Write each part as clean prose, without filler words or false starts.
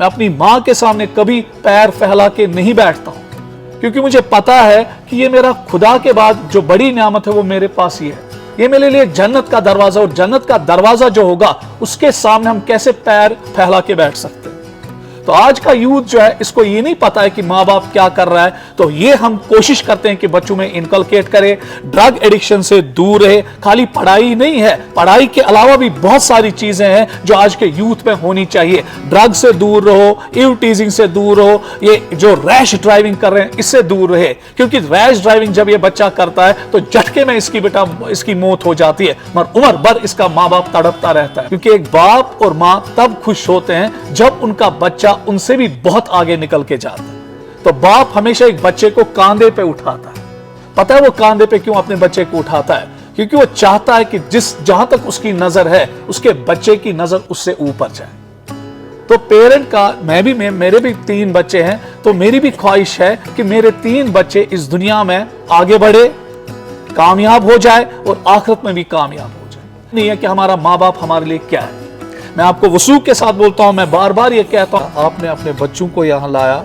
मैं अपनी माँ के सामने कभी पैर फैला के नहीं बैठता हूँ, क्योंकि मुझे पता है कि ये मेरा खुदा के बाद जो बड़ी नियामत है वो मेरे पास ही है। ये मेरे लिए जन्नत का दरवाजा, और जन्नत का दरवाजा जो होगा उसके सामने हम कैसे पैर फैला के बैठ सकते हैं। तो आज का यूथ जो है इसको ये नहीं पता है कि माँ बाप क्या कर रहा है, तो ये हम कोशिश करते हैं कि बच्चों में इनकलकेट करें, ड्रग एडिक्शन से दूर रहे। खाली पढ़ाई नहीं है, पढ़ाई के अलावा भी बहुत सारी चीजें हैं जो आज के यूथ में होनी चाहिए। ड्रग से दूर रहो, इव टीजिंग से दूर रहो, ये जो रैश ड्राइविंग कर रहे हैं इससे दूर रहे, क्योंकि रैश ड्राइविंग जब ये बच्चा करता है तो झटके में इसकी मौत हो जाती है, मगर उम्र भर इसका माँ बाप तड़पता रहता है। क्योंकि एक बाप और माँ तब खुश होते हैं जब उनका बच्चा उनसे भी बहुत आगे निकल के जाता है। तो बाप हमेशा एक बच्चे को कांधे पे उठाता है। पता है वो कांधे पे क्यों अपने बच्चे को उठाता है? क्योंकि वो चाहता है कि जहां तक उसकी नजर है उसके बच्चे की नजर उससे ऊपर जाए। तो पेरेंट का मेरे भी 3 बच्चे हैं, तो मेरी भी ख्वाहिश है कि मेरे 3 बच्चे इस दुनिया में आगे बढ़े, कामयाब हो जाए और आखिरत में भी कामयाब हो जाए। नहीं है कि हमारा माँ बाप हमारे लिए क्या है। मैं आपको वसूख के साथ बोलता हूं, मैं बार बार ये कहता हूं, आपने अपने बच्चों को यहां लाया,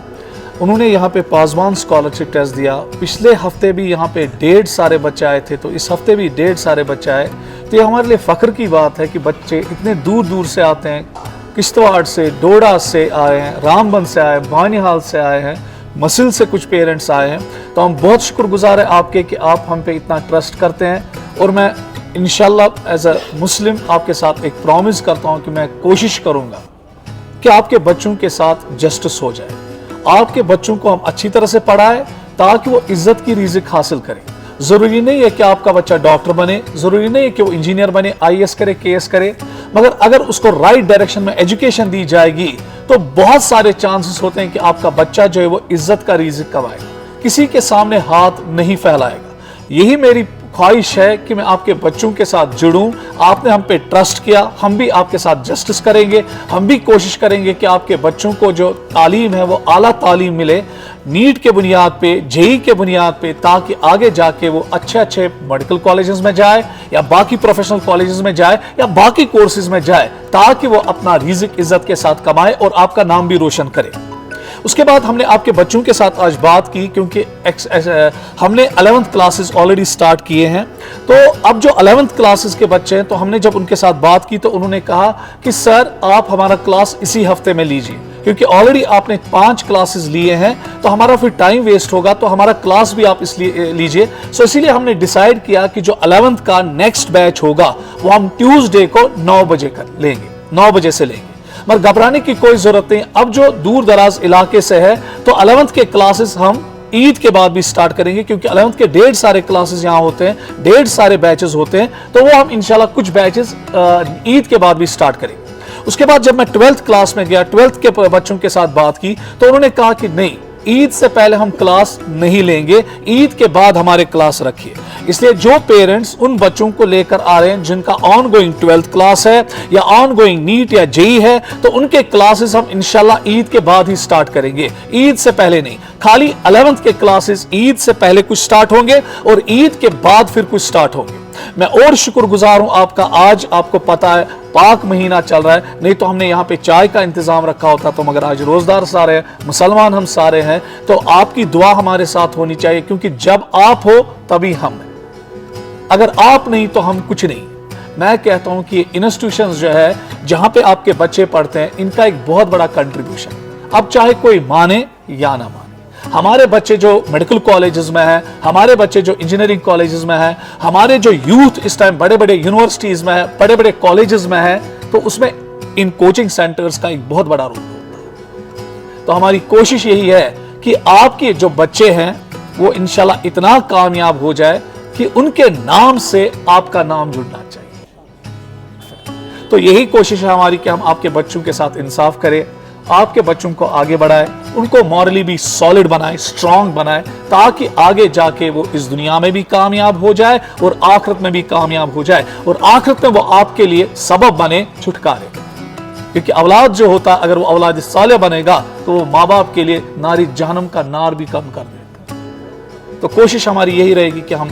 उन्होंने यहाँ पे पासवान स्कॉलरशिप टेस्ट दिया। पिछले हफ्ते भी यहाँ पे 1.5 सारे बच्चे आए थे, तो इस हफ्ते भी 1.5 सारे बच्चे आए। तो ये हमारे लिए फख्र की बात है कि बच्चे इतने दूर दूर से आते हैं। किश्तवाड़ से, डोडा से आए हैं, रामबन से आए, बानिहाल से आए हैं, मसिल से कुछ पेरेंट्स आए हैं। तो हम बहुत शुक्रगुजार है आपके कि आप हम पे इतना ट्रस्ट करते हैं। और मैं इंशाल्लाह एज अ मुस्लिम आपके साथ एक प्रॉमिस करता हूं कि मैं कोशिश करूंगा कि आपके बच्चों के साथ जस्टिस हो जाए। आपके बच्चों को हम अच्छी तरह से पढ़ाएं ताकि वो इज्जत की रिज़्क हासिल करें। जरूरी नहीं है कि आपका बच्चा डॉक्टर बने, जरूरी नहीं है कि वो इंजीनियर बने, IAS करे, KS करे, मगर अगर उसको राइट डायरेक्शन में एजुकेशन दी जाएगी तो बहुत सारे चांसेस होते हैं कि आपका बच्चा जो है वो इज्जत का रिज़्क कमाएगा, किसी के सामने हाथ नहीं फैलाएगा। यही मेरी ख्वाहिश है कि मैं आपके बच्चों के साथ जुड़ूं। आपने हम पे ट्रस्ट किया, हम भी आपके साथ जस्टिस करेंगे। हम भी कोशिश करेंगे कि आपके बच्चों को जो तालीम है वो आला तालीम मिले, नीट के बुनियाद पे, JEE के बुनियाद पे, ताकि आगे जाके वो अच्छे मेडिकल कॉलेजेस में जाए या बाकी प्रोफेशनल कॉलेजेस में जाए या बाकी कोर्सेज में जाए, ताकि वो अपना रिज़्क इज्जत के साथ कमाए और आपका नाम भी रोशन करे। उसके बाद हमने आपके बच्चों के साथ आज बात की, क्योंकि हमने 11th क्लासेस ऑलरेडी स्टार्ट किए हैं। तो अब जो 11th क्लासेस के बच्चे हैं, तो हमने जब उनके साथ बात की तो उन्होंने कहा कि सर आप हमारा क्लास इसी हफ्ते में लीजिए, क्योंकि ऑलरेडी आपने 5 क्लासेस लिए हैं तो हमारा फिर टाइम वेस्ट होगा, तो हमारा क्लास भी आप इसलिए लीजिए। सो इसीलिए हमने डिसाइड किया कि जो 11th का नेक्स्ट बैच होगा वो हम ट्यूसडे को 9 बजे लेंगे, 9 बजे से लेंगे। मगर घबराने की कोई जरूरत नहीं। अब जो दूर दराज इलाके से है तो 11th के क्लासेस हम ईद के बाद भी स्टार्ट करेंगे, क्योंकि 11th के 1.5 सारे क्लासेस यहाँ होते हैं, 1.5 सारे बैचेस होते हैं, तो वो हम इंशाल्लाह कुछ बैचेस ईद के बाद भी स्टार्ट करेंगे। उसके बाद जब मैं 12th क्लास में गया, 12th के बच्चों के साथ बात की तो उन्होंने कहा कि नहीं, ईद से पहले हम क्लास नहीं लेंगे, ईद के बाद हमारे क्लास रखिए। इसलिए जो पेरेंट्स उन बच्चों को लेकर आ रहे हैं जिनका ऑन गोइंग 12th क्लास है या ऑन गोइंग नीट या JEE है, तो उनके क्लासेस हम इंशाल्लाह ईद के बाद ही स्टार्ट करेंगे, ईद से पहले नहीं। खाली 11th के क्लासेस ईद से पहले कुछ स्टार्ट होंगे और ईद के बाद फिर कुछ स्टार्ट होंगे। मैं और शुक्रगुजार हूं आपका। आज आपको पता है पाक महीना चल रहा है, नहीं तो हमने यहाँ पे चाय का इंतजाम रखा होता, तो मगर आज रोजदार सारे हैं, मुसलमान हम सारे हैं, तो आपकी दुआ हमारे साथ होनी चाहिए, क्योंकि जब आप हो तभी हम हैं, अगर आप नहीं तो हम कुछ नहीं। मैं कहता हूं कि इंस्टीट्यूशंस जो है जहां पे आपके बच्चे पढ़ते हैं, इनका एक बहुत बड़ा कंट्रीब्यूशन, अब चाहे कोई माने या ना माने। हमारे बच्चे जो मेडिकल कॉलेजेस में हैं, हमारे बच्चे जो इंजीनियरिंग कॉलेजेस में हैं, हमारे जो यूथ इस टाइम बड़े बड़े यूनिवर्सिटीज में है, बड़े बड़े कॉलेजेस में है, तो उसमें इन कोचिंग सेंटर्स का एक बहुत बड़ा रोल होता है। तो हमारी कोशिश यही है कि आपके जो बच्चे हैं वो इंशाल्लाह इतना कामयाब हो जाए कि उनके नाम से आपका नाम जुड़ना चाहिए। तो यही कोशिश है हमारी कि हम आपके बच्चों के साथ इंसाफ करें, आपके बच्चों को आगे बढ़ाए, उनको मॉरली भी सॉलिड बनाए, स्ट्रांग बनाए, ताकि आगे जाके वो इस दुनिया में भी कामयाब हो जाए और आखिरत में भी कामयाब हो जाए, और आखिरत में वो आपके लिए सबब बने छुटकारे। क्योंकि औलाद जो होता है, अगर वो औलाद साले बनेगा तो वो माँ बाप के लिए नारी जहन्नम का नार भी कम कर देता है। तो कोशिश हमारी यही रहेगी कि हम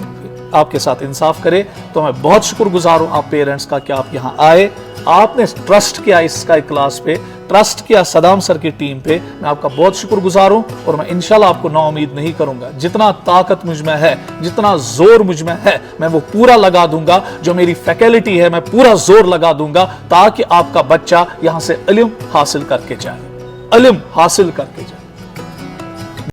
आपके साथ इंसाफ करें। तो मैं बहुत शुक्रगुजार हूं आप पेरेंट्स का कि आप यहाँ आए, आपने ट्रस्ट किया इस स्काई क्लास पे, ट्रस्ट किया सदाम सर की टीम पे, मैं आपका बहुत शुक्रगुजार हूं और मैं इंशाल्लाह आपको नाउमीद नहीं करूंगा। जितना ताकत मुझ में है, जितना जोर मुझ में है, मैं वो पूरा लगा दूंगा। जो मेरी फैकल्टी है, मैं पूरा जोर लगा दूंगा ताकि आपका बच्चा यहां से इल्म हासिल करके जाए, इल्म हासिल करके जाए।